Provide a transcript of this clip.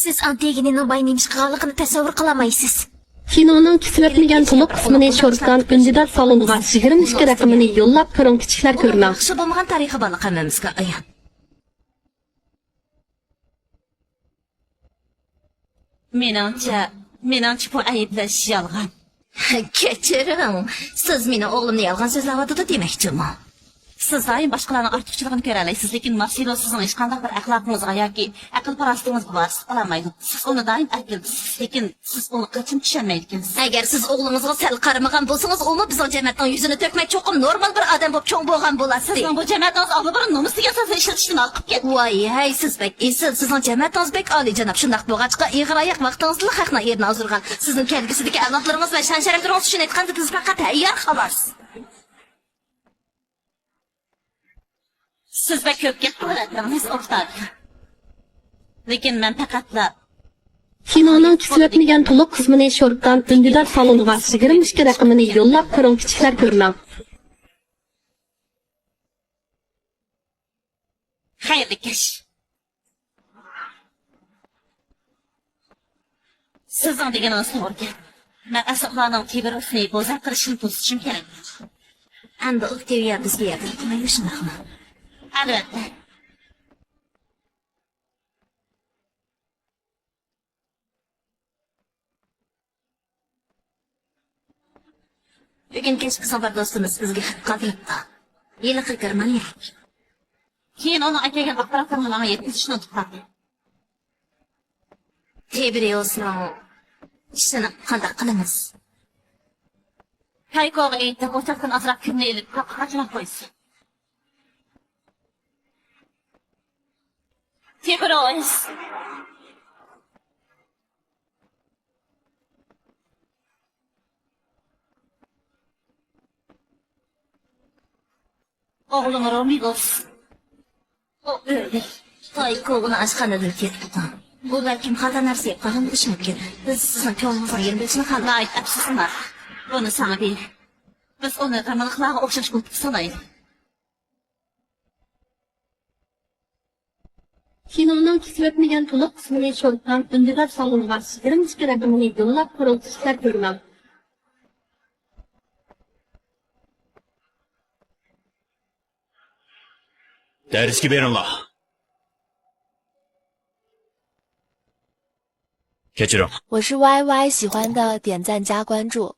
Siz Antigonining boynimiş qilganligini tasavvur qilolmaysiz. Kinoning kesib to'liq qismini sho'rtdan undidar salonga 22 raqamini yo'llab ko'ring kichiklar ko'rmang. Yaxshi bo'lmagan tarixi borliq hammamizga ayon. Menimcha bu ayblash yolg'on. Kechiring, siz meni o'g'limni yolg'on so'zlayotdi demoqchimi? Siz doim boshqalarning ortiqchiligini ko'ra olasiz, lekin Marsilo sizning hech qanday bir axloqingizga yoki aql parastingizga bosib qolamaydi. Siz uni doim aytasiz, lekin siz uni qachon tushunmaydi ekansiz. Agar siz o'g'lingizga sal qaramagan bo'lsangiz, uni bizning jamiyatning yuzini to'kmay cho'qim normal bir odam bo'lib cho'ng bo'lgan bo'lasiz. Siz bu jamiyatning o'g'li bir nomusga asosan ishlatishni olib ketdi. Voy, hay siz bek, sizning jamiyatning bek oliyjanob shundaq bo'lg'achqa ig'ir oyoq vaqtingizni haqni yerni ozurgan. Sizning kelgusidagi avlodlaringiz va shon sharaflaringiz uchun aytganda biz faqat tayyor xolos. Siz ve köpke kuvvetleriniz ortağıdır. Lekin men faqatla Kinoning kesib to'liq qismini sho'rtdan undidar salonga 22 raqamini yo'llab ko'ring kichiklar ko'rmang. Xayrli kech. Sizning deganingiz to'g'ri. Men asablarning tebrasini bo'zaq qilishni to'sishim kerak. Endi Octavia bizga yardım qilmaydi shundaqmi? Albatta. Bugun kechki safar do'stimiz bizga xat qilibdi. Yiliqi kirmani. Keyin uni aytgan axborotlarni menga yetkazishni unutmadi. Tebriosning ishini qanday qilamiz? Kaykoga aytib, o'chakdan azroq kunni ilib qachon qo'ysin. Tebros. Oğlum Romigos. O öyle. Kaykoğunu aşkanadan ketdi. Bu belki xata narsa yapqan ish mumkin. Biz sizning ko'nglingizni yermishni qanday aytibsizlar. Buni sana bil. Biz uni qamoqlarga o'xshash qilib sanaylik. Kinoning kesib to'liq qismini sho'rtdan undidar salonga 22 raqamini yo'llab ko'ring kichiklar ko'rmang. Dersgi beringlar. Kechiring. 我是 YY， 喜欢的点赞加关注。